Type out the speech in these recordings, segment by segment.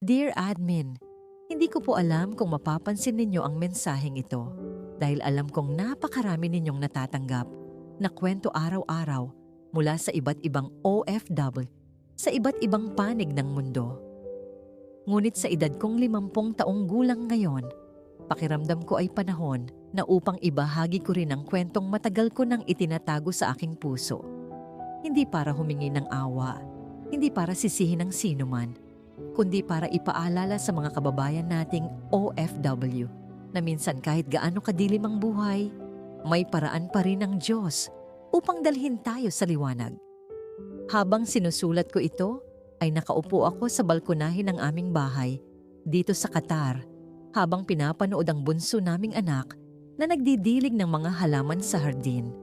Dear Admin, hindi ko po alam kung mapapansin ninyo ang mensaheng ito dahil alam kong napakarami ninyong natatanggap na kwento araw-araw mula sa iba't ibang OFW sa iba't ibang panig ng mundo. Ngunit sa edad kong 50 taong gulang ngayon, pakiramdam ko ay panahon na upang ibahagi ko rin ang kwentong matagal ko nang itinatago sa aking puso. Hindi para humingi ng awa, hindi para sisihin ng sinuman, kundi para ipaalala sa mga kababayan nating OFW na minsan kahit gaano kadilim ang buhay, may paraan pa rin ang Diyos upang dalhin tayo sa liwanag. Habang sinusulat ko ito, ay nakaupo ako sa balkonahe ng aming bahay dito sa Qatar habang pinapanood ang bunso naming anak na nagdidilig ng mga halaman sa hardin.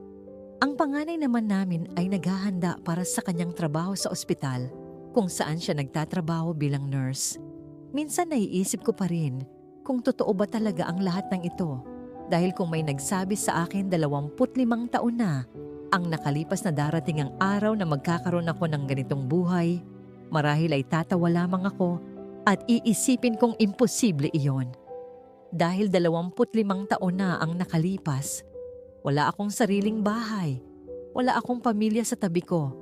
Ang panganay naman namin ay naghahanda para sa kanyang trabaho sa ospital kung saan siya nagtatrabaho bilang nurse. Minsan naiisip ko pa rin kung totoo ba talaga ang lahat ng ito dahil kung may nagsabi sa akin 25 taon na ang nakalipas na darating ang araw na magkakaroon ako ng ganitong buhay, marahil ay tatawa lamang ako at iisipin kong imposible iyon. Dahil 25 taon na ang nakalipas, wala akong sariling bahay, wala akong pamilya sa tabi ko,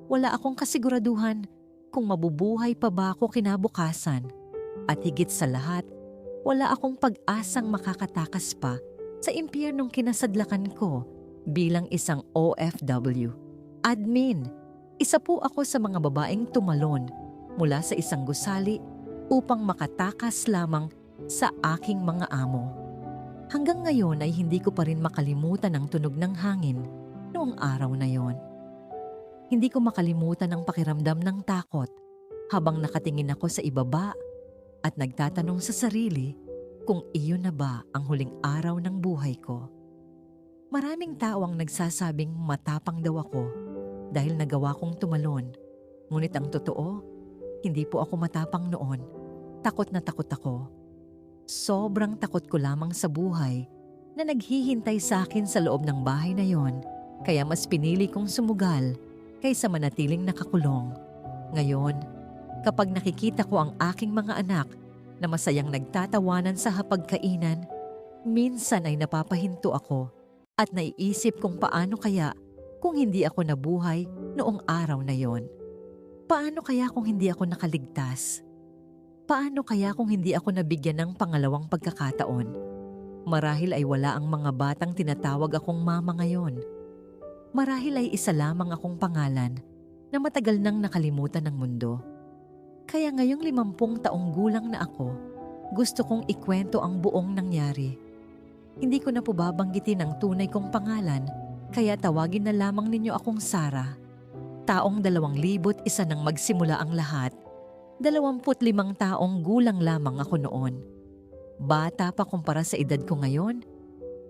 wala akong kasiguraduhan kung mabubuhay pa ba ako kinabukasan. At higit sa lahat, wala akong pag-asang makakatakas pa sa impyernong kinasadlakan ko bilang isang OFW. Admin, isa po ako sa mga babaeng tumalon mula sa isang gusali upang makatakas lamang sa aking mga amo. Hanggang ngayon ay hindi ko pa rin makalimutan ang tunog ng hangin noong araw na yon. Hindi ko makalimutan ang pakiramdam ng takot habang nakatingin ako sa ibaba at nagtatanong sa sarili kung iyon na ba ang huling araw ng buhay ko. Maraming tao ang nagsasabing matapang daw ako dahil nagawa kong tumalon. Ngunit ang totoo, hindi po ako matapang noon. Takot na takot ako. Sobrang takot ko lamang sa buhay na naghihintay sa akin sa loob ng bahay na yon, kaya mas pinili kong sumugal kaysa manatiling nakakulong. Ngayon, kapag nakikita ko ang aking mga anak na masayang nagtatawanan sa hapagkainan, minsan ay napapahinto ako at naiisip kung paano kaya kung hindi ako nabuhay noong araw na yon. Paano kaya kung hindi ako nakaligtas? Paano kaya kung hindi ako nabigyan ng pangalawang pagkakataon? Marahil ay wala ang mga batang tinatawag akong mama ngayon. Marahil ay isa lamang akong pangalan na matagal nang nakalimutan ng mundo. Kaya ngayong 50 taong gulang na ako, gusto kong ikwento ang buong nangyari. Hindi ko na po babanggitin ang tunay kong pangalan, kaya tawagin na lamang ninyo akong Sarah. Taong 2001 nang magsimula ang lahat. 25 taong gulang lamang ako noon. Bata pa kumpara sa edad ko ngayon,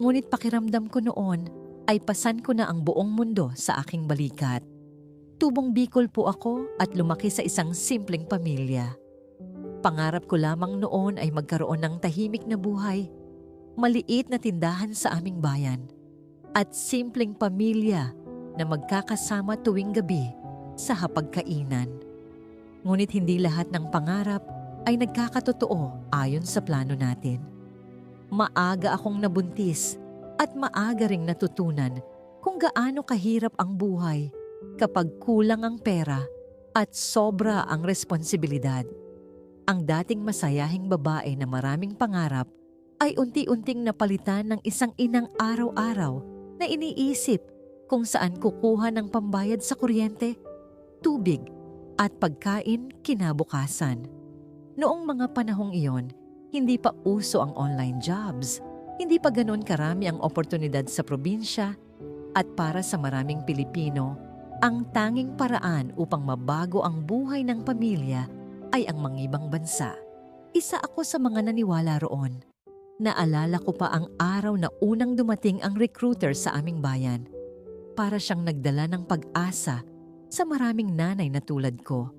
ngunit pakiramdam ko noon ay pasan ko na ang buong mundo sa aking balikat. Tubong Bicol po ako at lumaki sa isang simpleng pamilya. Pangarap ko lamang noon ay magkaroon ng tahimik na buhay, maliit na tindahan sa aming bayan, at simpleng pamilya na magkakasama tuwing gabi sa hapagkainan. Ngunit hindi lahat ng pangarap ay nagkakatotoo ayon sa plano natin. Maaga akong nabuntis at maaga ring natutunan kung gaano kahirap ang buhay kapag kulang ang pera at sobra ang responsibilidad. Ang dating masayahing babae na maraming pangarap ay unti-unting napalitan ng isang inang araw-araw na iniisip kung saan kukuha ng pambayad sa kuryente, tubig at pagkain kinabukasan. Noong mga panahong iyon, hindi pa uso ang online jobs, hindi pa ganon karami ang oportunidad sa probinsya, at para sa maraming Pilipino, ang tanging paraan upang mabago ang buhay ng pamilya ay ang mangibang bansa. Isa ako sa mga naniwala roon. Naalala ko pa ang araw na unang dumating ang recruiter sa aming bayan. Para siyang nagdala ng pag-asa sa maraming nanay na tulad ko.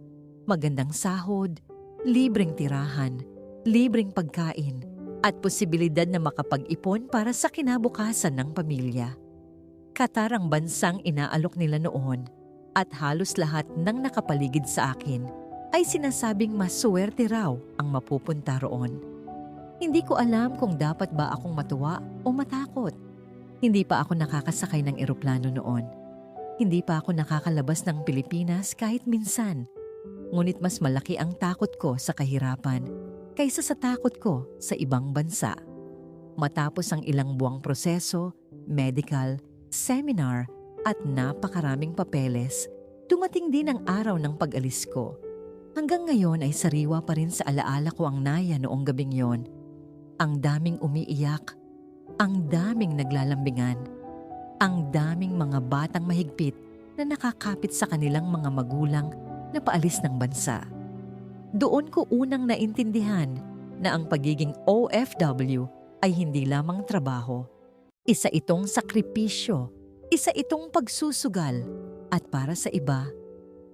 Magandang sahod, libreng tirahan, libreng pagkain, at posibilidad na makapag-ipon para sa kinabukasan ng pamilya. Qatar ang bansang inaalok nila noon at halos lahat ng nakapaligid sa akin ay sinasabing mas swerte raw ang mapupunta roon. Hindi ko alam kung dapat ba akong matuwa o matakot. Hindi pa ako nakakasakay ng eroplano noon. Hindi pa ako nakakalabas ng Pilipinas kahit minsan. Ngunit mas malaki ang takot ko sa kahirapan kaysa sa takot ko sa ibang bansa. Matapos ang ilang buwang proseso, medical, seminar at napakaraming papeles, dumating din ang araw ng pag-alis ko. Hanggang ngayon ay sariwa pa rin sa alaala ko ang Naya noong gabing yon. Ang daming umiiyak, ang daming naglalambingan, ang daming mga batang mahigpit na nakakapit sa kanilang mga magulang na paalis ng bansa. Doon ko unang naintindihan na ang pagiging OFW ay hindi lamang trabaho. Isa itong sakripisyo, isa itong pagsusugal, at para sa iba,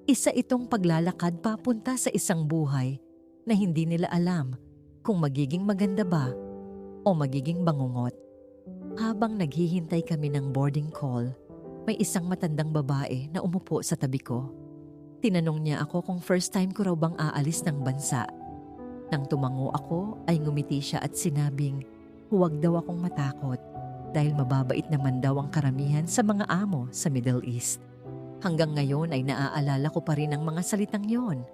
isa itong paglalakad papunta sa isang buhay na hindi nila alam kung magiging maganda ba o magiging bangungot. Habang naghihintay kami ng boarding call, may isang matandang babae na umupo sa tabi ko. Tinanong niya ako kung first time ko raw bang aalis ng bansa. Nang tumango ako ay ngumiti siya at sinabing huwag daw akong matakot dahil mababait naman daw ang karamihan sa mga amo sa Middle East. Hanggang ngayon ay naaalala ko pa rin ang mga salitang yon.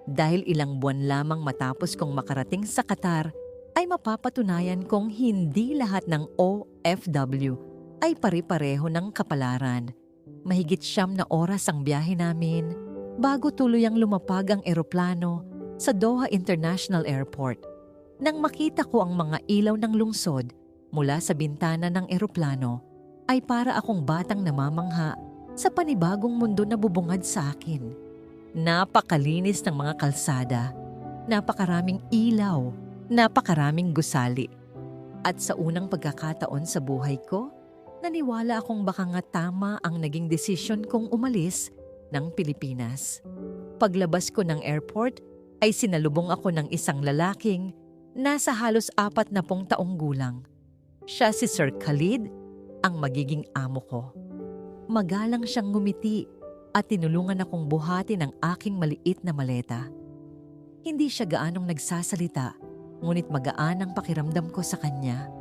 Dahil ilang buwan lamang matapos kong makarating sa Qatar, ay mapapatunayan kong hindi lahat ng OFW ay pare-pareho ng kapalaran. Mahigit 9 na oras ang biyahe namin bago tuluyang lumapag ang eroplano sa Doha International Airport. Nang makita ko ang mga ilaw ng lungsod mula sa bintana ng eroplano, ay para akong batang namamangha sa panibagong mundo na bubungad sa akin. Napakalinis ng mga kalsada, napakaraming ilaw, napakaraming gusali. At sa unang pagkakataon sa buhay ko, naniwala akong baka nga tama ang naging desisyon kong umalis ng Pilipinas. Paglabas ko ng airport ay sinalubong ako ng isang lalaking nasa halos 40 taong gulang. Siya si Sir Khalid, ang magiging amo ko. Magalang siyang ngumiti at tinulungan akong buhatin ang aking maliit na maleta. Hindi siya gaanong nagsasalita, ngunit magaan ang pakiramdam ko sa kanya.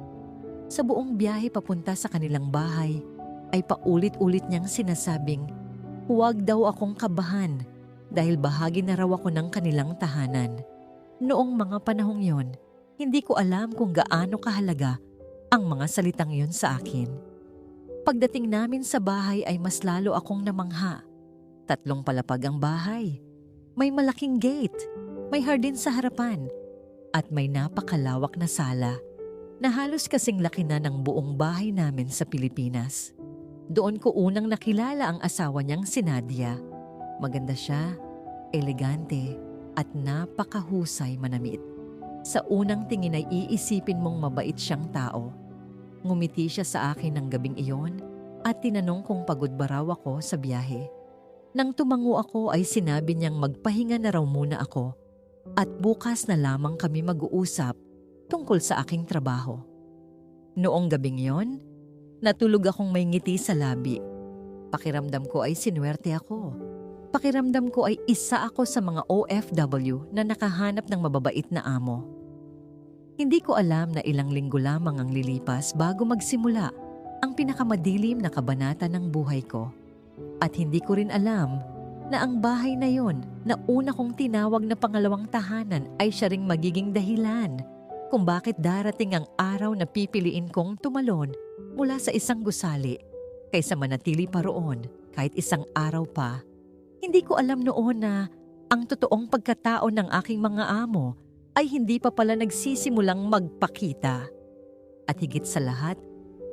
Sa buong biyahe papunta sa kanilang bahay, ay paulit-ulit niyang sinasabing, huwag daw akong kabahan dahil bahagi na raw ako ng kanilang tahanan. Noong mga panahong yon, hindi ko alam kung gaano kahalaga ang mga salitang yon sa akin. Pagdating namin sa bahay ay mas lalo akong namangha. 3 palapag ang bahay. May malaking gate, may hardin sa harapan, at may napakalawak na sala na halos kasing laki na ng buong bahay namin sa Pilipinas. Doon ko unang nakilala ang asawa niyang si Nadia. Maganda siya, elegante, at napakahusay manamit. Sa unang tingin ay iisipin mong mabait siyang tao. Ngumiti siya sa akin ng gabing iyon at tinanong kung pagod ba raw ako sa biyahe. Nang tumango ako ay sinabi niyang magpahinga na raw muna ako at bukas na lamang kami mag-uusap tungkol sa aking trabaho. Noong gabing yon, natulog akong may ngiti sa labi. Pakiramdam ko ay sinuwerte ako. Pakiramdam ko ay isa ako sa mga OFW na nakahanap ng mababait na amo. Hindi ko alam na ilang linggo lamang ang lilipas bago magsimula ang pinakamadilim na kabanata ng buhay ko. At hindi ko rin alam na ang bahay na yon na una kong tinawag na pangalawang tahanan ay siya ring magiging dahilan kung bakit darating ang araw na pipiliin kong tumalon mula sa isang gusali kaysa manatili pa roon kahit isang araw pa. Hindi ko alam noon na ang totoong pagkatao ng aking mga amo ay hindi pa pala nagsisimulang magpakita. At higit sa lahat,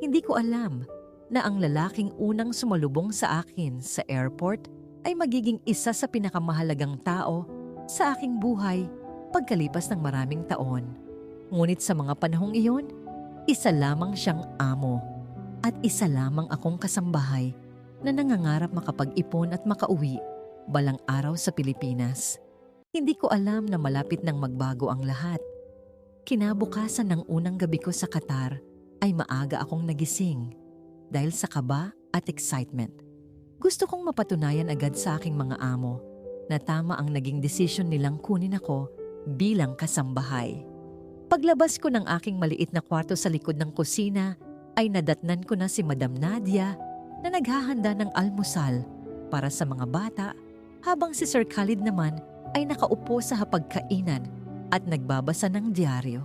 hindi ko alam na ang lalaking unang sumalubong sa akin sa airport ay magiging isa sa pinakamahalagang tao sa aking buhay pagkalipas ng maraming taon. Ngunit sa mga panahong iyon, isa lamang siyang amo at isa lamang akong kasambahay na nangangarap makapag-ipon at makauwi balang araw sa Pilipinas. Hindi ko alam na malapit nang magbago ang lahat. Kinabukasan ng unang gabi ko sa Qatar ay maaga akong nagising dahil sa kaba at excitement. Gusto kong mapatunayan agad sa aking mga amo na tama ang naging desisyon nilang kunin ako bilang kasambahay. Paglabas ko ng aking maliit na kwarto sa likod ng kusina ay nadatnan ko na si Madam Nadia na naghahanda ng almusal para sa mga bata habang si Sir Khalid naman ay nakaupo sa hapagkainan at nagbabasa ng dyaryo.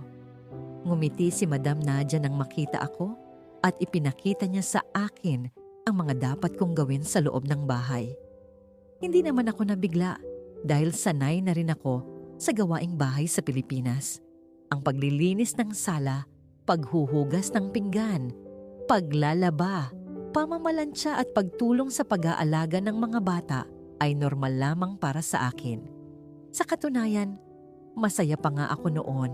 Ngumiti si Madam Nadia nang makita ako at ipinakita niya sa akin ang mga dapat kong gawin sa loob ng bahay. Hindi naman ako nabigla dahil sanay na rin ako sa gawaing bahay sa Pilipinas. Ang paglilinis ng sala, paghuhugas ng pinggan, paglalaba, pamamalansya at pagtulong sa pag-aalaga ng mga bata ay normal lamang para sa akin. Sa katunayan, masaya pa nga ako noon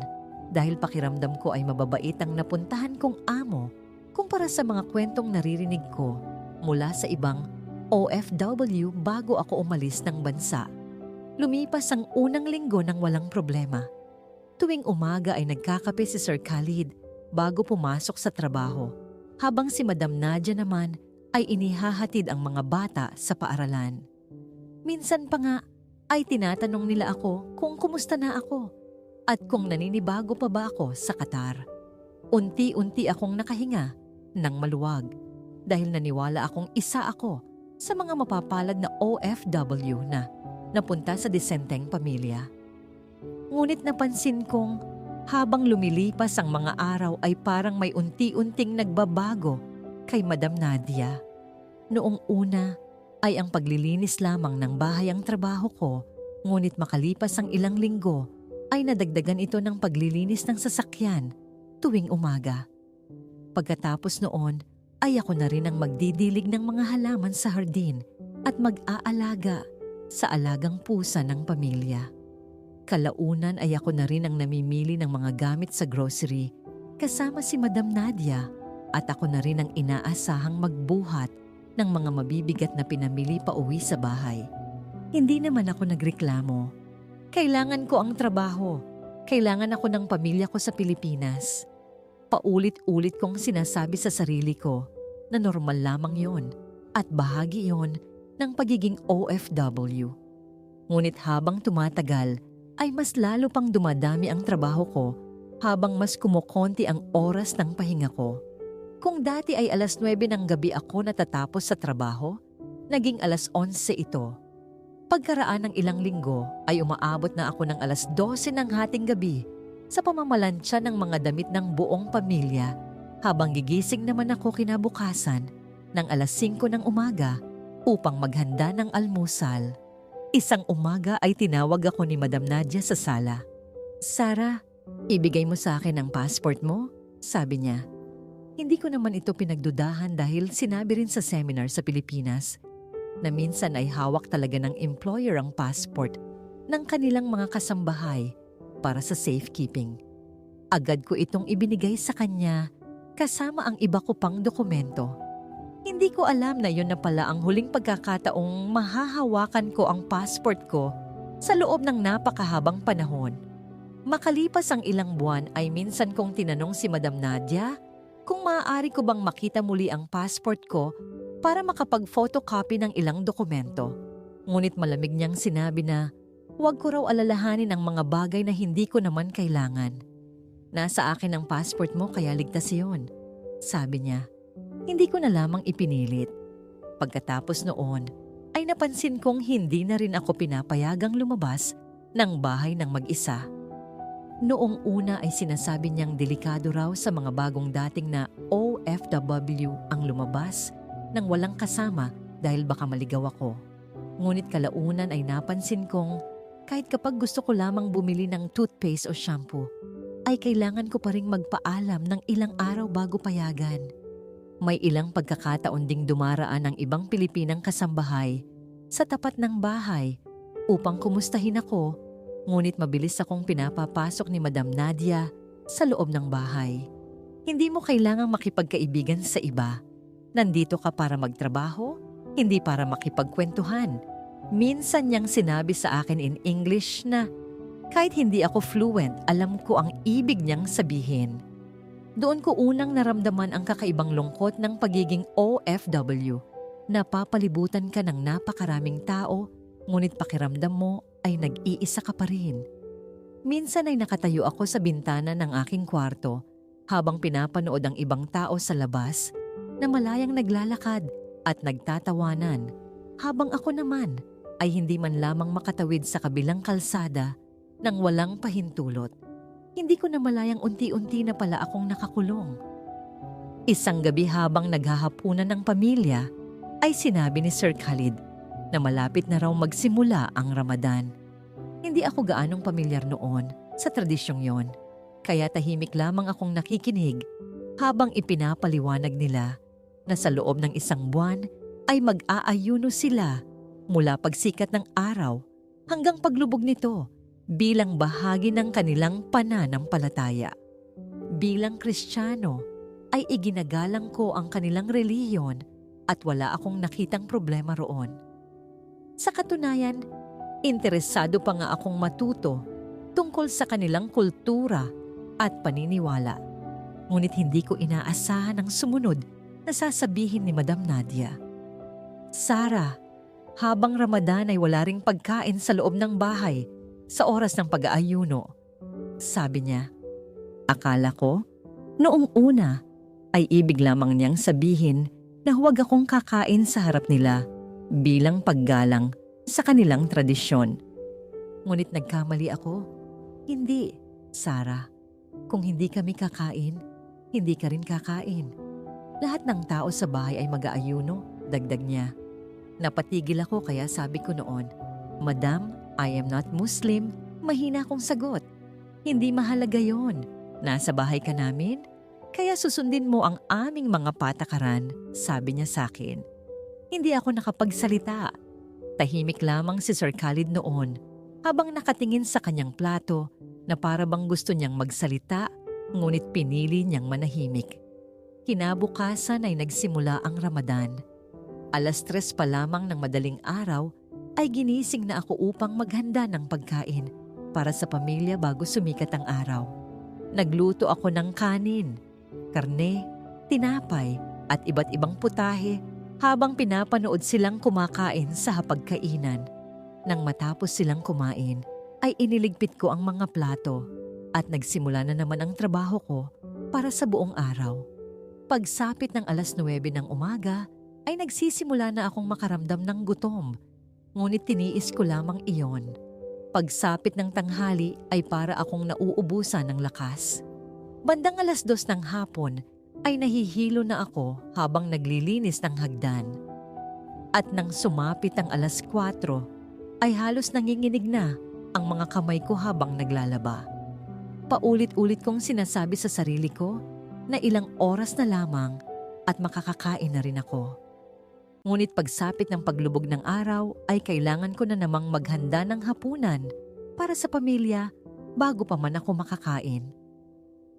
dahil pakiramdam ko ay mababait ang napuntahan kong amo kumpara sa mga kwentong naririnig ko mula sa ibang OFW bago ako umalis ng bansa. Lumipas ang unang linggo ng walang problema. Tuwing umaga ay nagkakape si Sir Khalid bago pumasok sa trabaho, habang si Madam Nadia naman ay inihahatid ang mga bata sa paaralan. Minsan pa nga ay tinatanong nila ako kung kumusta na ako at kung naninibago pa ba ako sa Qatar. Unti-unti akong nakahinga ng maluwag dahil naniwala akong isa ako sa mga mapapalad na OFW na napunta sa disenteng pamilya. Ngunit napansin kong habang lumilipas ang mga araw ay parang may unti-unting nagbabago kay Madam Nadia. Noong una ay ang paglilinis lamang ng bahay ang trabaho ko, ngunit makalipas ang ilang linggo ay nadagdagan ito ng paglilinis ng sasakyan tuwing umaga. Pagkatapos noon ay ako na rin ang magdidilig ng mga halaman sa hardin at mag-aalaga sa alagang pusa ng pamilya. Kalaunan ay ako na rin ang namimili ng mga gamit sa grocery kasama si Madam Nadia at ako na rin ang inaasahang magbuhat ng mga mabibigat na pinamili pa uwi sa bahay. Hindi naman ako nagreklamo. Kailangan ko ang trabaho. Kailangan ako ng pamilya ko sa Pilipinas. Paulit-ulit kong sinasabi sa sarili ko na normal lamang yon at bahagi yon ng pagiging OFW. Ngunit habang tumatagal, ay mas lalo pang dumadami ang trabaho ko habang mas kumukonti ang oras ng pahinga ko. Kung dati ay 9:00 ng gabi ako natatapos sa trabaho, naging 11:00 ito. Pagkaraan ng ilang linggo ay umaabot na ako ng 12:00 ng hating gabi sa pamamalansya ng mga damit ng buong pamilya habang gigising naman ako kinabukasan ng 5:00 ng umaga upang maghanda ng almusal. Isang umaga ay tinawag ako ni Madam Nadia sa sala. "Sarah, ibigay mo sa akin ang passport mo?" sabi niya. Hindi ko naman ito pinagdudahan dahil sinabi rin sa seminar sa Pilipinas na minsan ay hawak talaga ng employer ang passport ng kanilang mga kasambahay para sa safekeeping. Agad ko itong ibinigay sa kanya kasama ang iba ko pang dokumento. Hindi ko alam na yon na pala ang huling pagkakataong mahahawakan ko ang passport ko sa loob ng napakahabang panahon. Makalipas ang ilang buwan ay minsan kong tinanong si Madam Nadia kung maaari ko bang makita muli ang passport ko para makapag-photocopy ng ilang dokumento. Ngunit malamig niyang sinabi na huwag ko raw alalahanin ang mga bagay na hindi ko naman kailangan. "Nasa akin ang passport mo kaya ligtas iyon," sabi niya. Hindi ko na lamang ipinilit. Pagkatapos noon, ay napansin kong hindi na rin ako pinapayagang lumabas ng bahay ng mag-isa. Noong una ay sinasabi niyang delikado raw sa mga bagong dating na OFW ang lumabas nang walang kasama dahil baka maligaw ako. Ngunit kalaunan ay napansin kong kahit kapag gusto ko lamang bumili ng toothpaste o shampoo, ay kailangan ko pa ring magpaalam ng ilang araw bago payagan. May ilang pagkakataon ding dumaraan ang ibang Pilipinang kasambahay sa tapat ng bahay upang kumustahin ako, ngunit mabilis akong pinapapasok ni Madam Nadia sa loob ng bahay. Hindi mo kailangang makipagkaibigan sa iba. Nandito ka para magtrabaho, hindi para makipagkwentuhan. Minsan niyang sinabi sa akin in English na kahit hindi ako fluent, alam ko ang ibig niyang sabihin. Doon ko unang naramdaman ang kakaibang lungkot ng pagiging OFW. Napapalibutan ka ng napakaraming tao, Ngunit pakiramdam mo ay nag-iisa ka pa rin. Minsan ay nakatayo ako sa bintana ng aking kwarto habang pinapanood ang ibang tao sa labas na malayang naglalakad at nagtatawanan, habang ako naman ay hindi man lamang makatawid sa kabilang kalsada nang walang pahintulot. Hindi ko na malayang unti-unti na pala akong nakakulong. Isang gabi habang naghahapunan ng pamilya ay sinabi ni Sir Khalid na malapit na raw magsimula ang Ramadan. Hindi ako gaanong pamilyar noon sa tradisyong yon, kaya tahimik lamang akong nakikinig habang ipinapaliwanag nila na sa loob ng isang buwan ay mag-aayuno sila mula pagsikat ng araw hanggang paglubog nito bilang bahagi ng kanilang pananampalataya. Bilang Kristiyano ay iginagalang ko ang kanilang reliyon at wala akong nakitang problema roon. Sa katunayan, interesado pa nga akong matuto tungkol sa kanilang kultura at paniniwala. Ngunit hindi ko inaasahan ang sumunod na sasabihin ni Madam Nadia. Sarah, habang Ramadan ay wala ring pagkain sa loob ng bahay sa oras ng pag-aayuno. Sabi niya, akala ko, noong una ay ibig lamang niyang sabihin na huwag akong kakain sa harap nila bilang paggalang sa kanilang tradisyon. Ngunit nagkamali ako. Hindi, Sarah. Kung hindi kami kakain, hindi ka rin kakain. Lahat ng tao sa bahay ay mag-aayuno, dagdag niya. Napatigil ako kaya sabi ko noon, Madam, I am not Muslim. Mahina akong sagot. Hindi mahalaga yon. Nasa bahay ka namin, kaya susundin mo ang aming mga patakaran, sabi niya sa akin. Hindi ako nakapagsalita. Tahimik lamang si Sir Khalid noon habang nakatingin sa kanyang plato na para bang gusto niyang magsalita, ngunit pinili niyang manahimik. Kinabukasan ay nagsimula ang Ramadan. 3:00 pa lamang ng madaling araw ay ginising na ako upang maghanda ng pagkain para sa pamilya bago sumikat ang araw. Nagluto ako ng kanin, karne, tinapay at iba't ibang putahe habang pinapanood silang kumakain sa hapagkainan. Nang matapos silang kumain, ay iniligpit ko ang mga plato at nagsimula na naman ang trabaho ko para sa buong araw. Pagsapit ng 9:00 ng umaga, ay nagsisimula na akong makaramdam ng gutom. Ngunit tiniis ko lamang iyon. Pagsapit ng tanghali ay para akong nauubusan ng lakas. Bandang 2:00 ng hapon ay nahihilo na ako habang naglilinis ng hagdan. At nang sumapit ang 4:00 ay halos nanginginig na ang mga kamay ko habang naglalaba. Paulit-ulit kong sinasabi sa sarili ko na ilang oras na lamang at makakakain na rin ako. Ngunit pagsapit ng paglubog ng araw ay kailangan ko na namang maghanda ng hapunan para sa pamilya bago pa man ako makakain.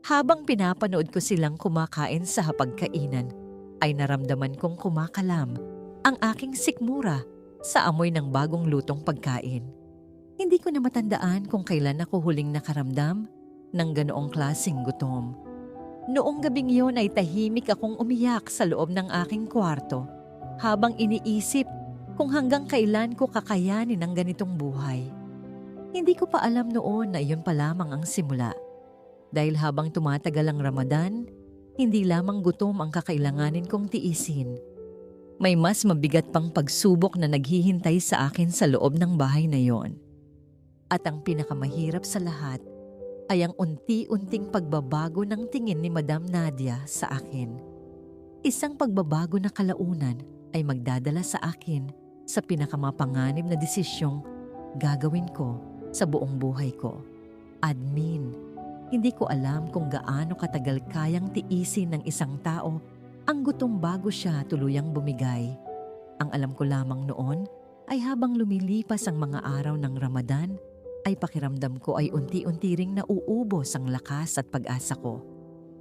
Habang pinapanood ko silang kumakain sa hapagkainan, ay naramdaman kong kumakalam ang aking sikmura sa amoy ng bagong lutong pagkain. Hindi ko na matandaan kung kailan ako huling nakaramdam ng ganoong klaseng gutom. Noong gabing yon ay tahimik akong umiyak sa loob ng aking kwarto habang iniisip kung hanggang kailan ko kakayanin ang ganitong buhay. Hindi ko pa alam noon na iyon pa lamang ang simula. Dahil habang tumatagal ang Ramadan, hindi lamang gutom ang kakailanganin kong tiisin. May mas mabigat pang pagsubok na naghihintay sa akin sa loob ng bahay na yon. At ang pinakamahirap sa lahat ay ang unti-unting pagbabago ng tingin ni Madam Nadia sa akin. Isang pagbabago na kalaunan ay magdadala sa akin sa pinakamapanganib na desisyong gagawin ko sa buong buhay ko. Admin, hindi ko alam kung gaano katagal kayang tiisin ng isang tao ang gutom bago siya tuluyang bumigay. Ang alam ko lamang noon ay habang lumilipas ang mga araw ng Ramadan, ay pakiramdam ko ay unti-unti ring nauubos ang lakas at pag-asa ko.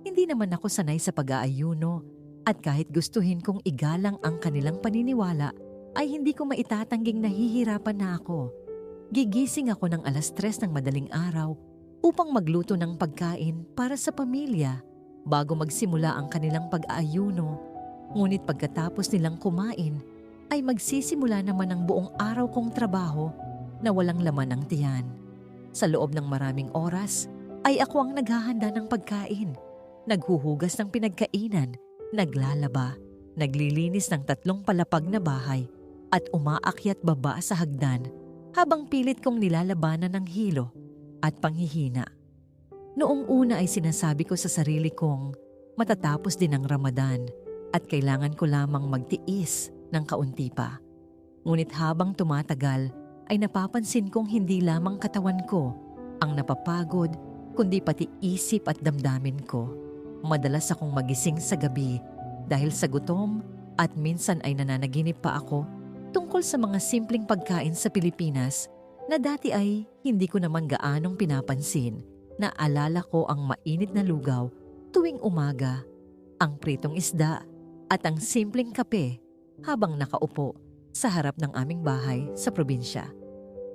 Hindi naman ako sanay sa pag-aayuno at kahit gustuhin kong igalang ang kanilang paniniwala, ay hindi ko maitatangging nahihirapan na ako. Gigising ako ng 3:00 ng madaling araw upang magluto ng pagkain para sa pamilya bago magsimula ang kanilang pag-aayuno. Ngunit pagkatapos nilang kumain, ay magsisimula naman ang buong araw kong trabaho na walang laman ang tiyan. Sa loob ng maraming oras ay ako ang naghahanda ng pagkain, naghuhugas ng pinagkainan, naglalaba, naglilinis ng 3 palapag na bahay at umaakyat baba sa hagdan habang pilit kong nilalabanan ng hilo at panghihina. Noong una ay sinasabi ko sa sarili kong matatapos din ang Ramadan at kailangan ko lamang magtiis ng kaunti pa. Ngunit habang tumatagal ay napapansin kong hindi lamang katawan ko ang napapagod kundi pati isip at damdamin ko. Madalas akong magising sa gabi dahil sa gutom at minsan ay nananaginip pa ako tungkol sa mga simpleng pagkain sa Pilipinas na dati ay hindi ko naman gaanong pinapansin. Naalala ko ang mainit na lugaw tuwing umaga, ang pritong isda at ang simpleng kape habang nakaupo sa harap ng aming bahay sa probinsya.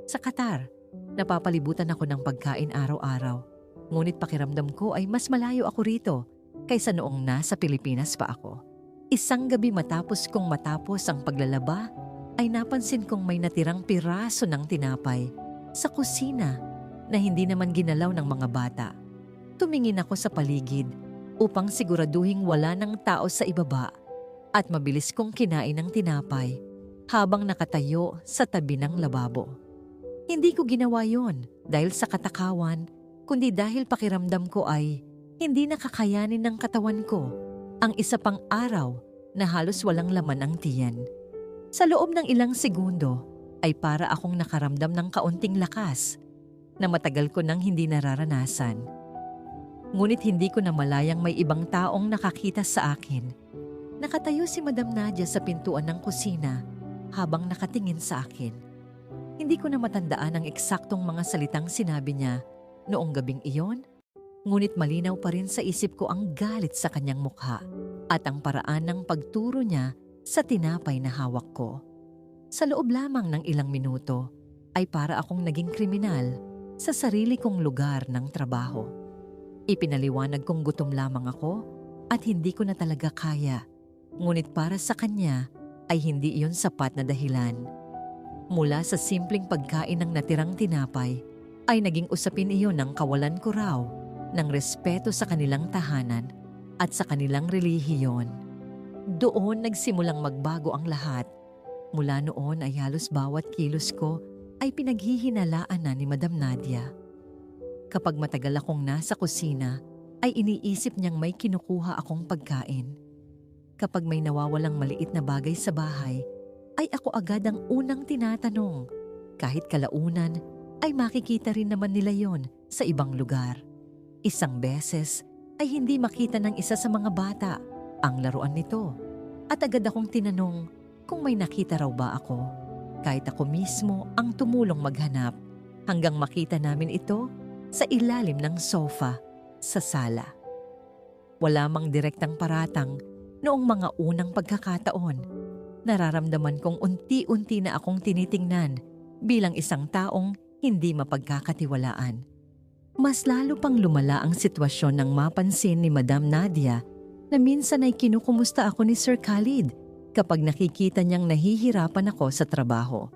Sa Qatar, napapalibutan ako ng pagkain araw-araw. Ngunit pakiramdam ko ay mas malayo ako rito kaysa noong nasa Pilipinas pa ako. Isang gabi matapos ang paglalaba, ay napansin kong may natirang piraso ng tinapay sa kusina na hindi naman ginalaw ng mga bata. Tumingin ako sa paligid upang siguraduhing wala ng tao sa ibaba at mabilis kong kinain ang tinapay habang nakatayo sa tabi ng lababo. Hindi ko ginawa yon dahil sa katakawan, kundi dahil pakiramdam ko ay hindi nakakayanin ng katawan ko ang isa pang araw na halos walang laman ang tiyan. Sa loob ng ilang segundo ay para akong nakaramdam ng kaunting lakas na matagal ko nang hindi nararanasan. Ngunit hindi ko namalayang may ibang taong nakakita sa akin. Nakatayo si Madam Nadia sa pintuan ng kusina habang nakatingin sa akin. Hindi ko na matandaan ang eksaktong mga salitang sinabi niya noong gabing iyon, ngunit malinaw pa rin sa isip ko ang galit sa kanyang mukha at ang paraan ng pagturo niya sa tinapay na hawak ko. Sa loob lamang ng ilang minuto ay para akong naging kriminal sa sarili kong lugar ng trabaho. Ipinaliwanag kong gutom lamang ako at hindi ko na talaga kaya, ngunit para sa kanya ay hindi iyon sapat na dahilan. Mula sa simpleng pagkain ng natirang tinapay, ay naging usapin iyon ng kawalan ko raw ng respeto sa kanilang tahanan at sa kanilang relihiyon. Doon nagsimulang magbago ang lahat. Mula noon ay halos bawat kilos ko ay pinaghihinalaan na ni Madam Nadia. Kapag matagal akong nasa kusina, ay iniisip niyang may kinukuha akong pagkain. Kapag may nawawalang maliit na bagay sa bahay, ay ako agad ang unang tinatanong. Kahit kalaunan, ay makikita rin naman nila yon sa ibang lugar. Isang beses ay hindi makita ng isa sa mga bata ang laruan nito. At agad akong tinanong kung may nakita raw ba ako. Kahit ako mismo ang tumulong maghanap hanggang makita namin ito sa ilalim ng sofa sa sala. Wala mang direktang paratang noong mga unang pagkakataon. Nararamdaman kong unti-unti na akong tinitingnan bilang isang taong hindi mapagkakatiwalaan. Mas lalo pang lumala ang sitwasyon nang mapansin ni Madam Nadia na minsan ay kinukumusta ako ni Sir Khalid kapag nakikita niyang nahihirapan ako sa trabaho.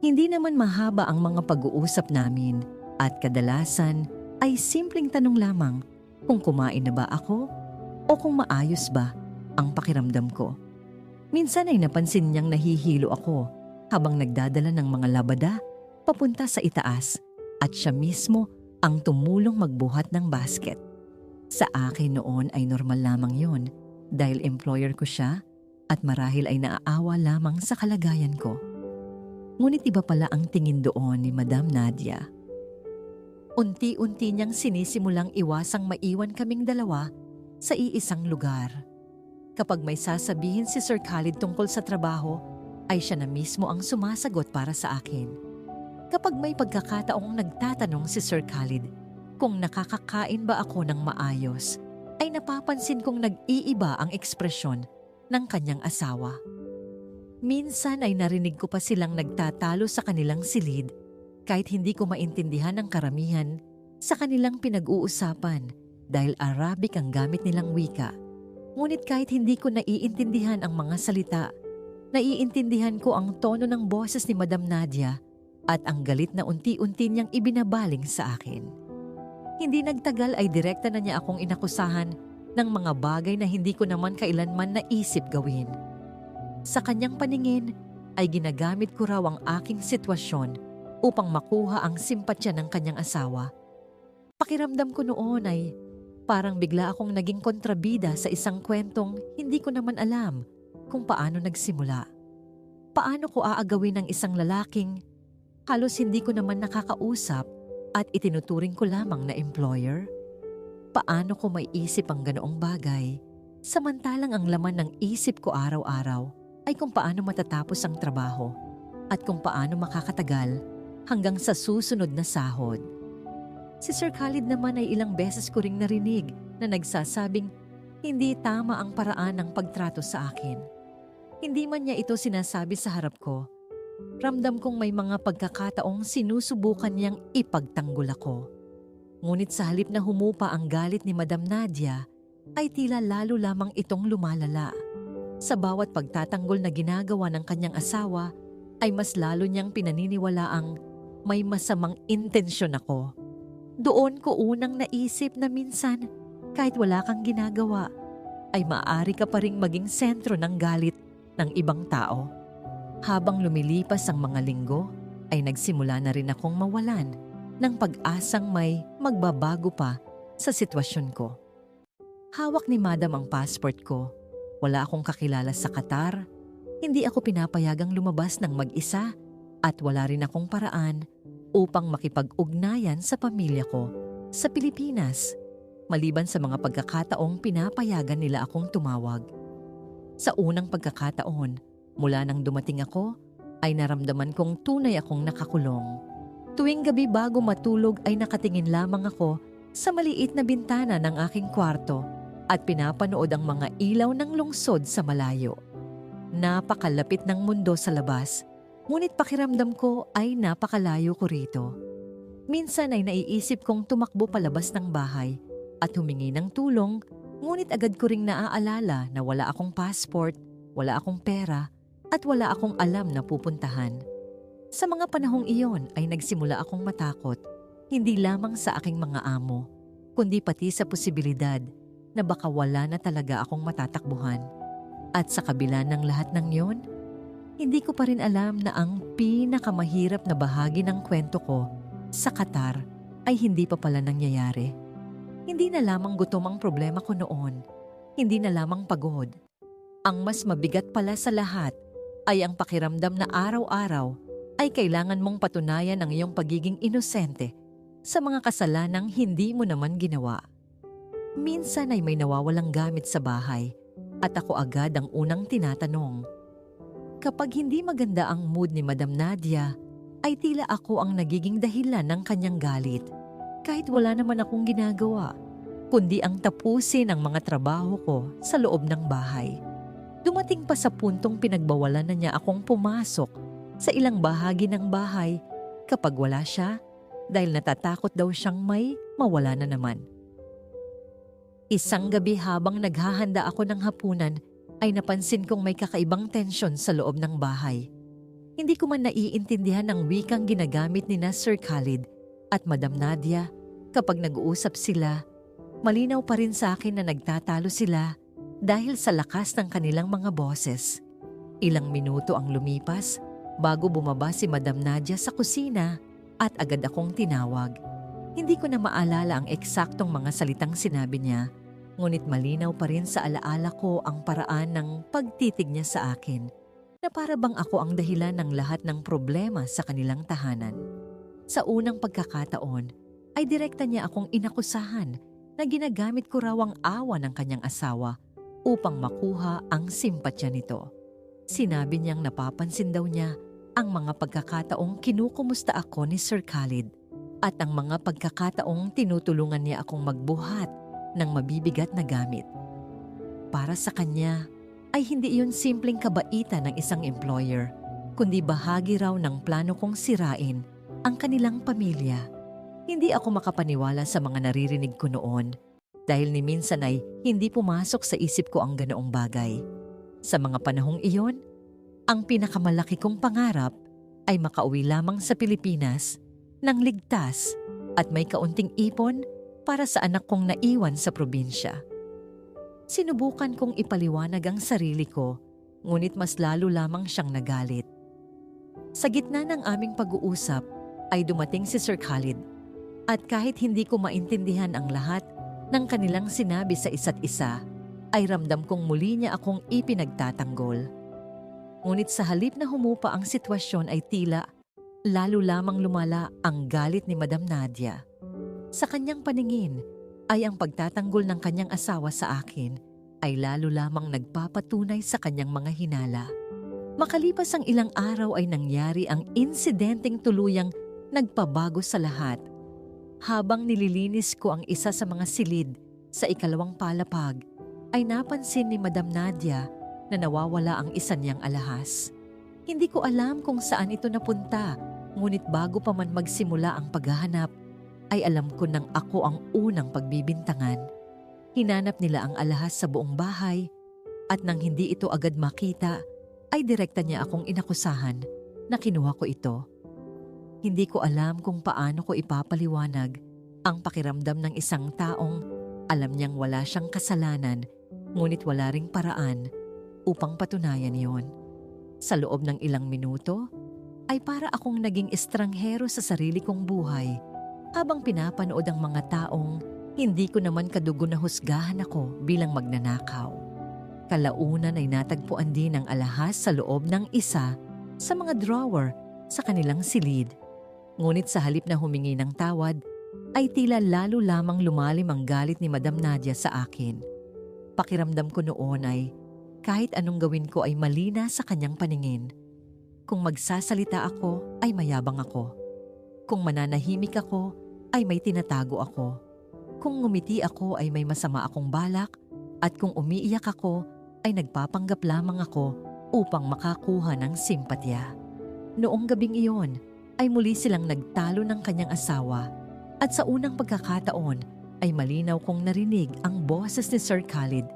Hindi naman mahaba ang mga pag-uusap namin at kadalasan ay simpleng tanong lamang kung kumain na ba ako o kung maayos ba ang pakiramdam ko. Minsan ay napansin niyang nahihilo ako habang nagdadala ng mga labada papunta sa itaas at siya mismo ang tumulong magbuhat ng basket. Sa akin noon ay normal lamang yon dahil employer ko siya at marahil ay naaawa lamang sa kalagayan ko. Ngunit iba pala ang tingin doon ni Madam Nadia. Unti-unti niyang sinisimulang iwasang maiwan kaming dalawa sa iisang lugar. Kapag may sasabihin si Sir Khalid tungkol sa trabaho, ay siya na mismo ang sumasagot para sa akin. Kapag may pagkakataong nagtatanong si Sir Khalid kung nakakakain ba ako ng maayos, ay napapansin kong nag-iiba ang ekspresyon ng kanyang asawa. Minsan ay narinig ko pa silang nagtatalo sa kanilang silid kahit hindi ko maintindihan ang karamihan sa kanilang pinag-uusapan dahil Arabic ang gamit nilang wika. Ngunit kahit hindi ko naiintindihan ang mga salita, Naiintindihan ko ang tono ng boses ni Madam Nadia at ang galit na unti-unti niyang ibinabaling sa akin. Hindi nagtagal ay direkta na niya akong inakusahan ng mga bagay na hindi ko naman kailanman naisip gawin. Sa kanyang paningin ay ginagamit ko raw ang aking sitwasyon upang makuha ang simpatsya ng kanyang asawa. Pakiramdam ko noon ay parang bigla akong naging kontrabida sa isang kwentong hindi ko naman alam kung paano nagsimula. Paano ko aagawin ng isang lalaking halos hindi ko naman nakakausap at itinuturing ko lamang na employer? Paano ko maiisip ang ganoong bagay samantalang ang laman ng isip ko araw-araw ay kung paano matatapos ang trabaho at kung paano makakatagal hanggang sa susunod na sahod? Si Sir Khalid naman ay ilang beses ko ring narinig na nagsasabing hindi tama ang paraan ng pagtrato sa akin. Hindi man niya ito sinasabi sa harap ko, ramdam kong may mga pagkakataong sinusubukan niyang ipagtanggol ako. Ngunit sa halip na humupa ang galit ni Madam Nadia, ay tila lalo lamang itong lumalala. Sa bawat pagtatanggol na ginagawa ng kanyang asawa, ay mas lalo niyang pinaniniwalaang may masamang intensyon ako. Doon ko unang naisip na minsan, kahit wala kang ginagawa, ay maaari ka pa ring maging sentro ng galit ng ibang tao. Habang lumilipas ang mga linggo, ay nagsimula na rin akong mawalan ng pag-asang may magbabago pa sa sitwasyon ko. Hawak ni Madam ang passport ko. Wala akong kakilala sa Qatar. Hindi ako pinapayagang lumabas ng mag-isa at wala rin akong paraan upang makipag-ugnayan sa pamilya ko sa Pilipinas, maliban sa mga pagkakataong pinapayagan nila akong tumawag. Sa unang pagkakataon, mula nang dumating ako, ay naramdaman kong tunay akong nakakulong. Tuwing gabi bago matulog ay nakatingin lamang ako sa maliit na bintana ng aking kwarto at pinapanood ang mga ilaw ng lungsod sa malayo. Napakalapit ng mundo sa labas, ngunit pakiramdam ko ay napakalayo ko rito. Minsan ay naiisip kong tumakbo palabas ng bahay at humingi ng tulong, ngunit agad ko ring naaalala na wala akong passport, wala akong pera, at wala akong alam na pupuntahan. Sa mga panahong iyon ay nagsimula akong matakot, hindi lamang sa aking mga amo, kundi pati sa posibilidad na baka wala na talaga akong matatakbuhan. At sa kabila ng lahat ng iyon, hindi ko pa rin alam na ang pinakamahirap na bahagi ng kwento ko sa Qatar ay hindi pa pala nangyayari. Hindi na lamang gutom ang problema ko noon, hindi na lamang pagod. Ang mas mabigat pala sa lahat ay ang pakiramdam na araw-araw ay kailangan mong patunayan ang iyong pagiging inosente sa mga kasalanang hindi mo naman ginawa. Minsan ay may nawawalang gamit sa bahay at ako agad ang unang tinatanong. Kapag hindi maganda ang mood ni Madam Nadia, ay tila ako ang nagiging dahilan ng kanyang galit. Kahit wala naman akong ginagawa, kundi ang tapusin ang mga trabaho ko sa loob ng bahay. Dumating pa sa puntong pinagbawalan na niya akong pumasok sa ilang bahagi ng bahay kapag wala siya dahil natatakot daw siyang may mawala na naman. Isang gabi habang naghahanda ako ng hapunan ay napansin kong may kakaibang tensyon sa loob ng bahay. Hindi ko man naiintindihan ang wikang ginagamit ni Sir Khalid at Madam Nadia kapag nag-uusap sila. Malinaw pa rin sa akin na nagtatalo sila dahil sa lakas ng kanilang mga boses. Ilang minuto ang lumipas bago bumaba si Madam Nadia sa kusina at agad akong tinawag. Hindi ko na maalala ang eksaktong mga salitang sinabi niya, ngunit malinaw pa rin sa alaala ko ang paraan ng pagtitig niya sa akin na para bang ako ang dahilan ng lahat ng problema sa kanilang tahanan. Sa unang pagkakataon, ay direkta niya akong inakusahan na ginagamit ko raw ang awa ng kanyang asawa upang makuha ang simpatya nito. Sinabi niyang napapansin daw niya ang mga pagkakataong kinukumusta ako ni Sir Khalid at ang mga pagkakataong tinutulungan niya akong magbuhat ng mabibigat na gamit. Para sa kanya ay hindi iyon simpleng kabaitan ng isang employer, kundi bahagi raw ng plano kong sirain ang kanilang pamilya. Hindi ako makapaniwala sa mga naririnig ko noon dahil ni minsan ay hindi pumasok sa isip ko ang ganoong bagay. Sa mga panahong iyon, Ang pinakamalaki kong pangarap ay makauwi lamang sa Pilipinas nang ligtas at may kaunting ipon para sa anak kong naiwan sa probinsya. Sinubukan kong ipaliwanag ang sarili ko, ngunit mas lalo lamang siyang nagalit. Sa gitna ng aming pag-uusap ay dumating si Sir Khalid at kahit hindi ko maintindihan ang lahat ng kanilang sinabi sa isa't isa, ay ramdam kong muli niya akong ipinagtatanggol. Ngunit sa halip na humupa ang sitwasyon ay tila lalo lamang lumala ang galit ni Madam Nadia. Sa kanyang paningin ay ang pagtatanggol ng kanyang asawa sa akin ay lalo lamang nagpapatunay sa kanyang mga hinala. Makalipas ang ilang araw ay nangyari ang insidenteng tuluyang nagpabago sa lahat. Habang nililinis ko ang isa sa mga silid sa ikalawang palapag, ay napansin ni Madam Nadia na nawawala ang isa niyang alahas. Hindi ko alam kung saan ito napunta, ngunit bago pa man magsimula ang paghahanap, ay alam ko nang ako ang unang pagbibintangan. Hinanap nila ang alahas sa buong bahay at nang hindi ito agad makita, ay direkta niya akong inakusahan na kinuha ko ito. Hindi ko alam kung paano ko ipapaliwanag ang pakiramdam ng isang taong alam niyang wala siyang kasalanan, ngunit wala ring paraan upang patunayan yon. Sa loob ng ilang minuto, ay para akong naging estranghero sa sarili kong buhay habang pinapanood ang mga taong hindi ko naman kadugo na husgahan ako bilang magnanakaw. Kalaunan ay natagpuan din ang alahas sa loob ng isa sa mga drawer sa kanilang silid. Ngunit sa halip na humingi ng tawad, ay tila lalo lamang lumalim ang galit ni Madam Nadia sa akin. Pakiramdam ko noon ay kahit anong gawin ko ay mali na sa kanyang paningin. Kung magsasalita ako ay mayabang ako. Kung mananahimik ako ay may tinatago ako. Kung ngumiti ako ay may masama akong balak, at kung umiiyak ako ay nagpapanggap lamang ako upang makakuha ng simpatya. Noong gabing iyon ay muli silang nagtalo ng kanyang asawa, at sa unang pagkakataon ay malinaw kong narinig ang boses ni Sir Khalid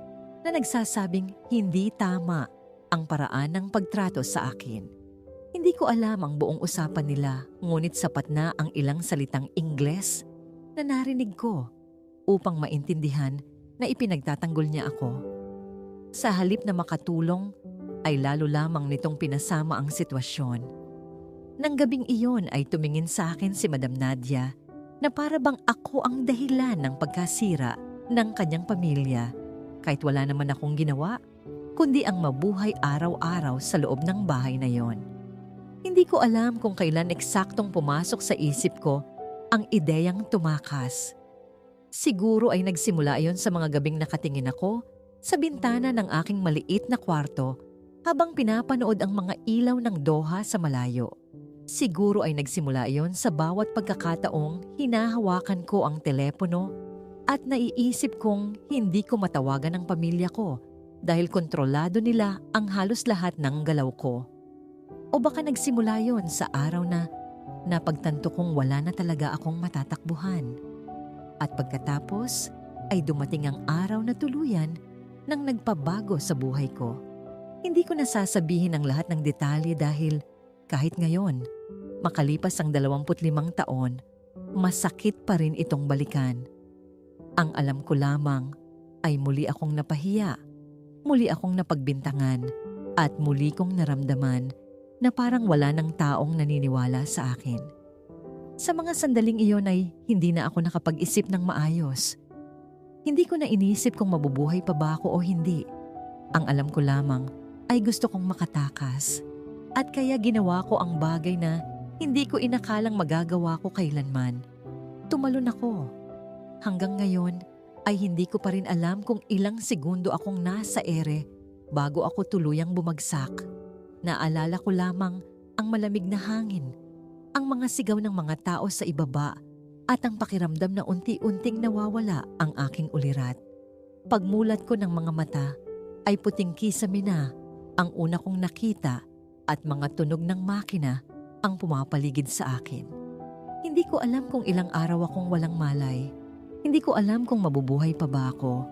na nagsasabing hindi tama ang paraan ng pagtrato sa akin. Hindi ko alam ang buong usapan nila, ngunit sapat na ang ilang salitang Ingles na narinig ko upang maintindihan na ipinagtatanggol niya ako. Sa halip na makatulong, ay lalo lamang nitong pinasama ang sitwasyon. Nang gabing iyon ay tumingin sa akin si Madam Nadia na para bang ako ang dahilan ng pagkasira ng kanyang pamilya, kahit wala naman akong ginawa, kundi ang mabuhay araw-araw sa loob ng bahay na yon. Hindi ko alam kung kailan eksaktong pumasok sa isip ko ang ideyang tumakas. Siguro ay nagsimula iyon sa mga gabing nakatingin ako sa bintana ng aking maliit na kwarto habang pinapanood ang mga ilaw ng Doha sa malayo. Siguro ay nagsimula iyon sa bawat pagkakataong hinahawakan ko ang telepono at naiisip kong hindi ko matawagan ang pamilya ko dahil kontrolado nila ang halos lahat ng galaw ko. O baka nagsimula iyon sa araw na napagtanto kong wala na talaga akong matatakbuhan. At pagkatapos ay dumating ang araw na tuluyan nang nagpabago sa buhay ko. Hindi ko nasasabihin ang lahat ng detalye dahil kahit ngayon, makalipas ang 25 taon, masakit pa rin itong balikan. Ang alam ko lamang ay muli akong napahiya, muli akong napagbintangan, at muli kong naramdaman na parang wala ng taong naniniwala sa akin. Sa mga sandaling iyon ay hindi na ako nakapag-isip ng maayos. Hindi ko na inisip kung mabubuhay pa ba ako o hindi. Ang alam ko lamang ay gusto kong makatakas. At kaya ginawa ko ang bagay na hindi ko inakalang magagawa ko kailanman. Tumalon ako. Hanggang ngayon ay hindi ko pa rin alam kung ilang segundo akong nasa ere bago ako tuluyang bumagsak. Naalala ko lamang ang malamig na hangin, ang mga sigaw ng mga tao sa ibaba, at ang pakiramdam na unti-unting nawawala ang aking ulirat. Pagmulat ko ng mga mata ay puting kisame na ang una kong nakita at mga tunog ng makina ang pumapaligid sa akin. Hindi ko alam kung ilang araw akong walang malay. Hindi ko alam kung mabubuhay pa ba ako.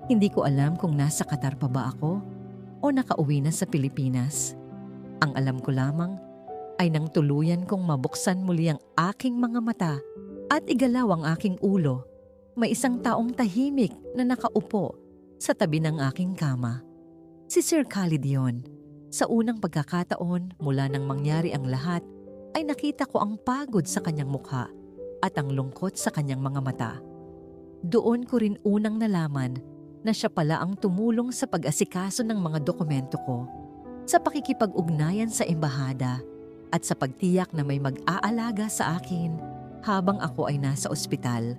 Hindi ko alam kung nasa Qatar pa ba ako o nakauwi na sa Pilipinas. Ang alam ko lamang ay nang tuluyan kong mabuksan muli ang aking mga mata at igalaw ang aking ulo, may isang taong tahimik na nakaupo sa tabi ng aking kama. Si Sir Khalid yun. Sa unang pagkakataon mula nang mangyari ang lahat, ay nakita ko ang pagod sa kanyang mukha at ang lungkot sa kanyang mga mata. Doon ko rin unang nalaman na siya pala ang tumulong sa pag-asikaso ng mga dokumento ko, sa pakikipag-ugnayan sa embahada at sa pagtiyak na may mag-aalaga sa akin habang ako ay nasa ospital.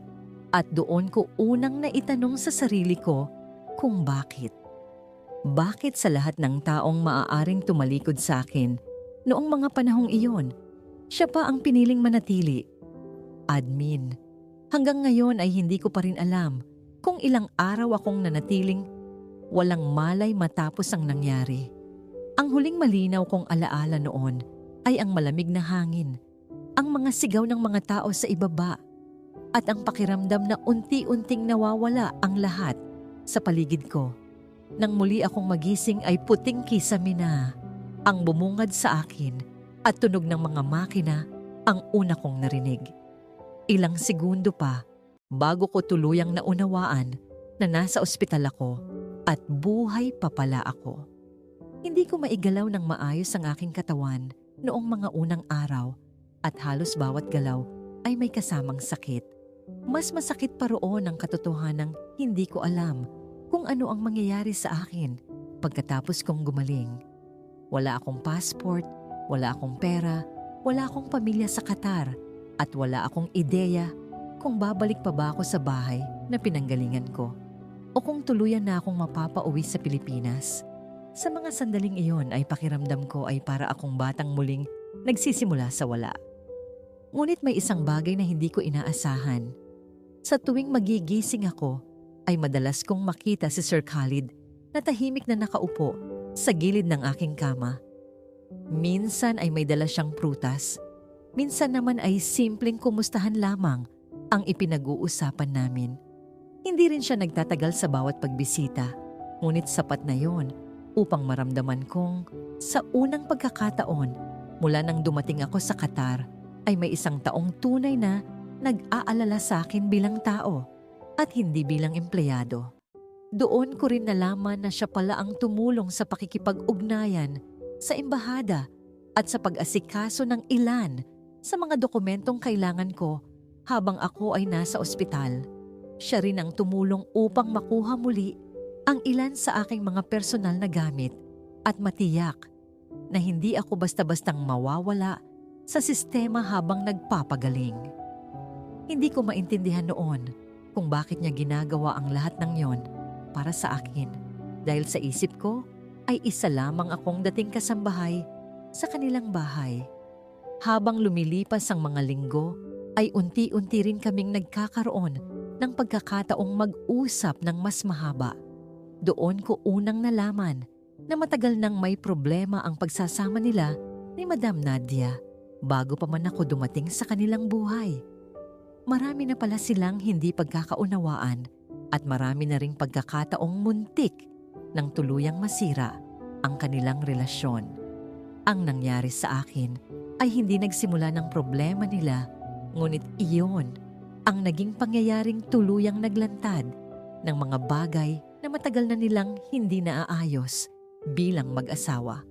At doon ko unang naitanong sa sarili ko kung bakit. Bakit sa lahat ng taong maaaring tumalikod sa akin noong mga panahong iyon, siya pa ang piniling manatili? Admin, hanggang ngayon ay hindi ko pa rin alam kung ilang araw akong nanatiling walang malay matapos ang nangyari. Ang huling malinaw kong alaala noon ay ang malamig na hangin, ang mga sigaw ng mga tao sa ibaba, at ang pakiramdam na unti-unting nawawala ang lahat sa paligid ko. Nang muli akong magising ay puting kisame na ang bumungad sa akin at tunog ng mga makina ang una kong narinig. Ilang segundo pa bago ko tuluyang naunawaan na nasa ospital ako at buhay pa pala ako. Hindi ko maigalaw ng maayos ang aking katawan noong mga unang araw at halos bawat galaw ay may kasamang sakit. Mas masakit pa roon ang katotohanang hindi ko alam kung ano ang mangyayari sa akin pagkatapos kong gumaling. Wala akong passport, wala akong pera, wala akong pamilya sa Qatar, at wala akong ideya kung babalik pa ba ako sa bahay na pinanggalingan ko o kung tuluyan na akong mapapauwi sa Pilipinas. Sa mga sandaling iyon ay pakiramdam ko ay para akong batang muling nagsisimula sa wala. Ngunit may isang bagay na hindi ko inaasahan. Sa tuwing magigising ako, ay madalas kong makita si Sir Khalid na tahimik na nakaupo sa gilid ng aking kama. Minsan ay may dala siyang prutas, minsan naman ay simpleng kumustahan lamang ang ipinag-uusapan namin. Hindi rin siya nagtatagal sa bawat pagbisita, ngunit sapat na yon upang maramdaman kong sa unang pagkakataon mula nang dumating ako sa Qatar ay may isang taong tunay na nag-aalala sa akin bilang tao at hindi bilang empleyado. Doon ko rin nalaman na siya pala ang tumulong sa pakikipag-ugnayan sa embahada at sa pag-asikaso ng ilan sa mga dokumentong kailangan ko habang ako ay nasa ospital. Siya rin ang tumulong upang makuha muli ang ilan sa aking mga personal na gamit at matiyak na hindi ako basta-bastang mawawala sa sistema habang nagpapagaling. Hindi ko maintindihan noon kung bakit niya ginagawa ang lahat ng yon para sa akin, dahil sa isip ko ay isa lamang akong dating kasambahay sa kanilang bahay. Habang lumilipas ang mga linggo ay unti-unti rin kaming nagkakaroon ng pagkakataong mag-usap ng mas mahaba. Doon ko unang nalaman na matagal nang may problema ang pagsasama nila ni Madam Nadia bago pa man ako dumating sa kanilang buhay. Marami na pala silang hindi pagkakaunawaan at marami na ring pagkakataong muntik nang tuluyang masira ang kanilang relasyon. Ang nangyari sa akin ay hindi nagsimula ng problema nila, ngunit iyon ang naging pangyayaring tuluyang naglantad ng mga bagay na matagal na nilang hindi naaayos bilang mag-asawa.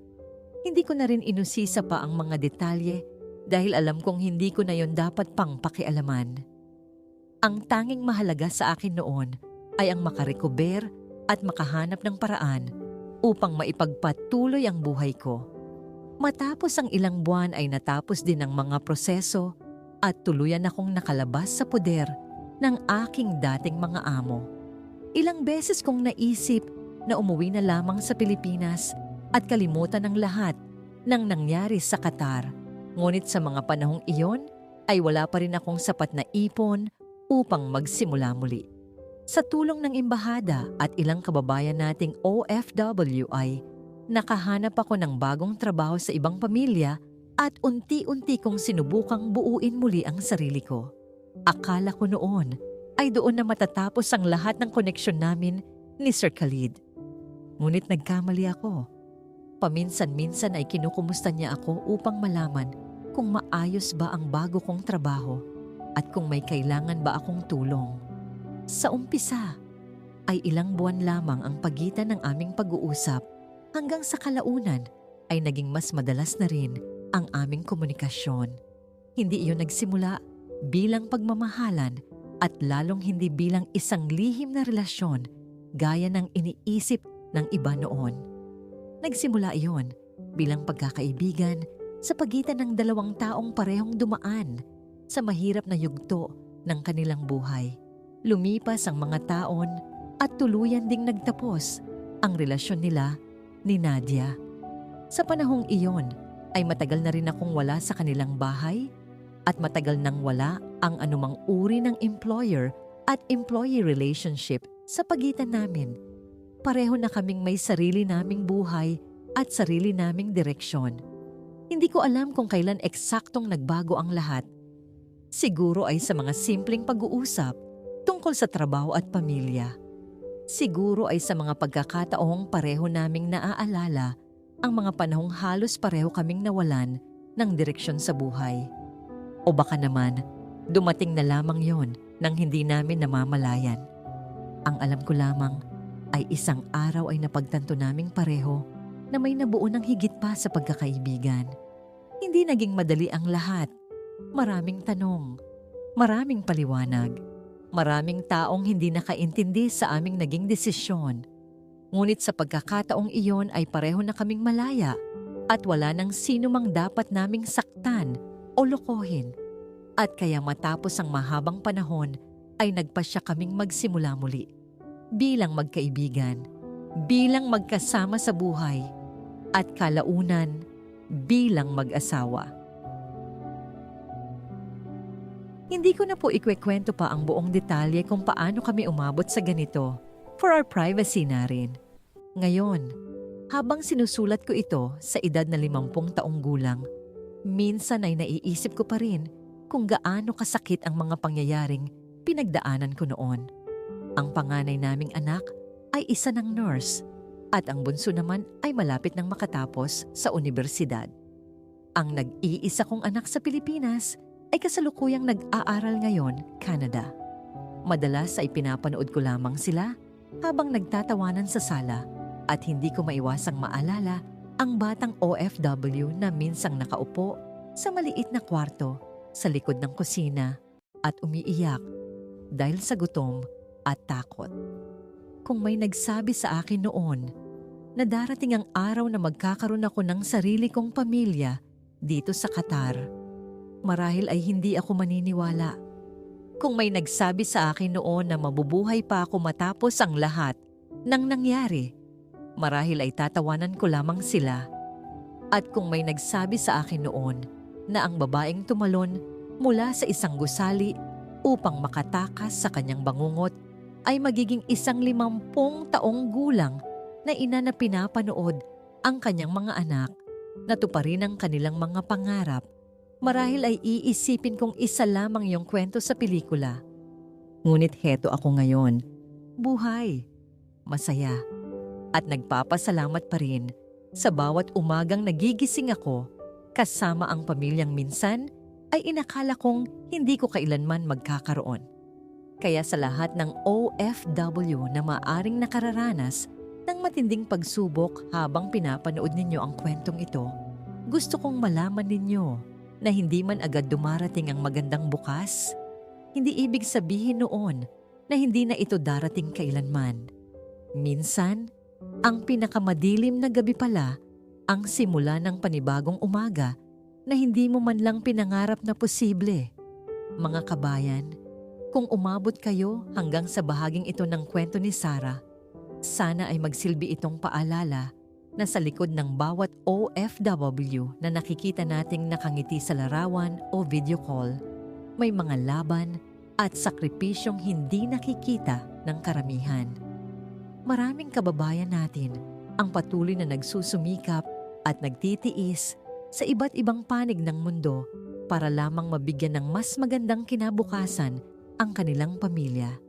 Hindi ko na rin inusisa pa ang mga detalye dahil alam kong hindi ko na yon dapat pang pakialaman. Ang tanging mahalaga sa akin noon ay ang makarecover at makahanap ng paraan upang maipagpatuloy ang buhay ko. Matapos ang ilang buwan ay natapos din ang mga proseso at tuluyan akong nakalabas sa poder ng aking dating mga amo. Ilang beses kong naisip na umuwi na lamang sa Pilipinas at kalimutan ang lahat ng nangyari sa Qatar. Ngunit sa mga panahong iyon ay wala pa rin akong sapat na ipon upang magsimula muli. Sa tulong ng embahada at ilang kababayan nating OFW ay nakahanap ako ng bagong trabaho sa ibang pamilya at unti-unti kong sinubukang buuin muli ang sarili ko. Akala ko noon ay doon na matatapos ang lahat ng koneksyon namin ni Sir Khalid. Ngunit nagkamali ako. Paminsan-minsan ay kinukumusta niya ako upang malaman kung maayos ba ang bago kong trabaho at kung may kailangan ba akong tulong. Sa umpisa ay ilang buwan lamang ang pagitan ng aming pag-uusap hanggang sa kalaunan ay naging mas madalas na rin ang aming komunikasyon. Hindi iyon nagsimula bilang pagmamahalan at lalong hindi bilang isang lihim na relasyon gaya ng iniisip ng iba noon. Nagsimula iyon bilang pagkakaibigan sa pagitan ng dalawang taong parehong dumaan sa mahirap na yugto ng kanilang buhay. Lumipas ang mga taon at tuluyan ding nagtapos ang relasyon nila ni Nadia. Sa panahong iyon ay matagal na rin akong wala sa kanilang bahay at matagal nang wala ang anumang uri ng employer at employee relationship sa pagitan namin. Pareho na kaming may sarili naming buhay at sarili naming direksyon. Hindi ko alam kung kailan eksaktong nagbago ang lahat. Siguro ay sa mga simpleng pag-uusap tungkol sa trabaho at pamilya. Siguro ay sa mga pagkakataong pareho naming naaalala ang mga panahong halos pareho kaming nawalan ng direksyon sa buhay. O baka naman, dumating na lamang yon nang hindi namin namamalayan. Ang alam ko lamang ay isang araw ay napagtanto naming pareho na may nabuo ng higit pa sa pagkakaibigan. Hindi naging madali ang lahat. Maraming tanong, maraming paliwanag, maraming taong hindi nakaintindi sa aming naging desisyon. Ngunit sa pagkakataong iyon ay pareho na kaming malaya at wala nang sino mang dapat naming saktan o lokohin. At kaya matapos ang mahabang panahon ay nagpasya kaming magsimula muli. Bilang magkaibigan, bilang magkasama sa buhay, at kalaunan bilang mag-asawa. Hindi ko na po ikwekwento pa ang buong detalye kung paano kami umabot sa ganito for our privacy na rin. Ngayon, habang sinusulat ko ito sa edad na 50 taong gulang, minsan ay naiisip ko pa rin kung gaano kasakit ang mga pangyayaring pinagdaanan ko noon. Ang panganay naming anak ay isa ng nurse at ang bunso naman ay malapit nang makatapos sa universidad. Ang nag-iisa kong anak sa Pilipinas ay kasalukuyang nag-aaral ngayon, Canada. Madalas ay pinapanood ko lamang sila habang nagtatawanan sa sala at hindi ko maiwasang maalala ang batang OFW na minsang nakaupo sa maliit na kwarto sa likod ng kusina at umiiyak dahil sa gutom at takot. Kung may nagsabi sa akin noon na darating ang araw na magkakaroon ako ng sarili kong pamilya dito sa Qatar, marahil ay hindi ako maniniwala. Kung may nagsabi sa akin noon na mabubuhay pa ako matapos ang lahat ng nangyari, marahil ay tatawanan ko lamang sila. At kung may nagsabi sa akin noon na ang babaeng tumalon mula sa isang gusali upang makatakas sa kanyang bangungot ay magiging 50 taong gulang na ina na pinapanood ang kanyang mga anak na tuparin ang kanilang mga pangarap, marahil ay iisipin kong isa lamang yung kwento sa pelikula. Ngunit heto ako ngayon, buhay, masaya, at nagpapasalamat pa rin sa bawat umagang nagigising ako kasama ang pamilyang minsan ay inakala kong hindi ko kailanman magkakaroon. Kaya sa lahat ng OFW na maaring nakararanas ng matinding pagsubok habang pinapanood ninyo ang kwentong ito, gusto kong malaman ninyo na hindi man agad dumarating ang magandang bukas, hindi ibig sabihin noon na hindi na ito darating kailanman. Minsan, ang pinakamadilim na gabi pala ang simula ng panibagong umaga na hindi mo man lang pinangarap na posible. Mga kabayan, kung umabot kayo hanggang sa bahaging ito ng kwento ni Sarah, sana ay magsilbi itong paalala na sa likod ng bawat OFW na nakikita nating nakangiti sa larawan o video call, may mga laban at sakripisyong hindi nakikita ng karamihan. Maraming kababayan natin ang patuloy na nagsusumikap at nagtitiis sa iba't ibang panig ng mundo para lamang mabigyan ng mas magandang kinabukasan ang kanilang pamilya.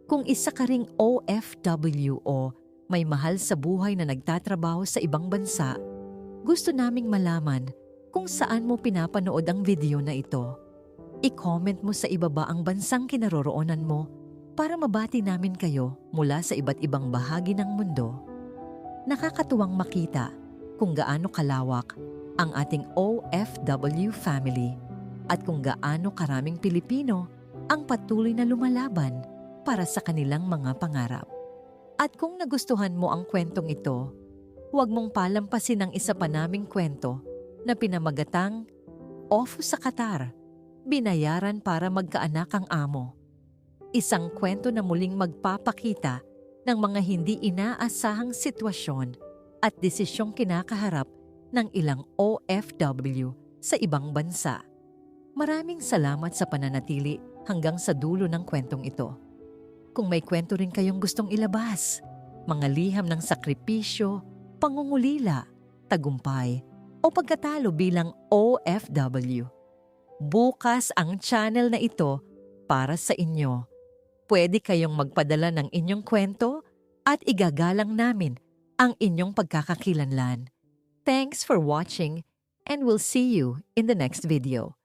Kung isa ka ring OFW o may mahal sa buhay na nagtatrabaho sa ibang bansa, Gusto naming malaman kung saan mo pinapanood ang video na ito. I-comment mo sa ibaba ang bansang kinaroroonan mo para mabati namin kayo mula sa iba't ibang bahagi ng mundo. Nakakatuwang makita kung gaano kalawak ang ating OFW family at kung gaano karaming Pilipino ang patuloy na lumalaban para sa kanilang mga pangarap. At kung nagustuhan mo ang kwentong ito, huwag mong palampasin ang isa pa naming kwento na pinamagatang Off sa Qatar, binayaran para magkaanak ang amo. Isang kwento na muling magpapakita ng mga hindi inaasahang sitwasyon at desisyong kinakaharap ng ilang OFW sa ibang bansa. Maraming salamat sa pananatili hanggang sa dulo ng kwentong ito. Kung may kwento rin kayong gustong ilabas, mga liham ng sakripisyo, pangungulila, tagumpay, o pagkatalo bilang OFW, bukas ang channel na ito para sa inyo. Pwede kayong magpadala ng inyong kwento at igagalang namin ang inyong pagkakakilanlan. Thanks for watching and we'll see you in the next video.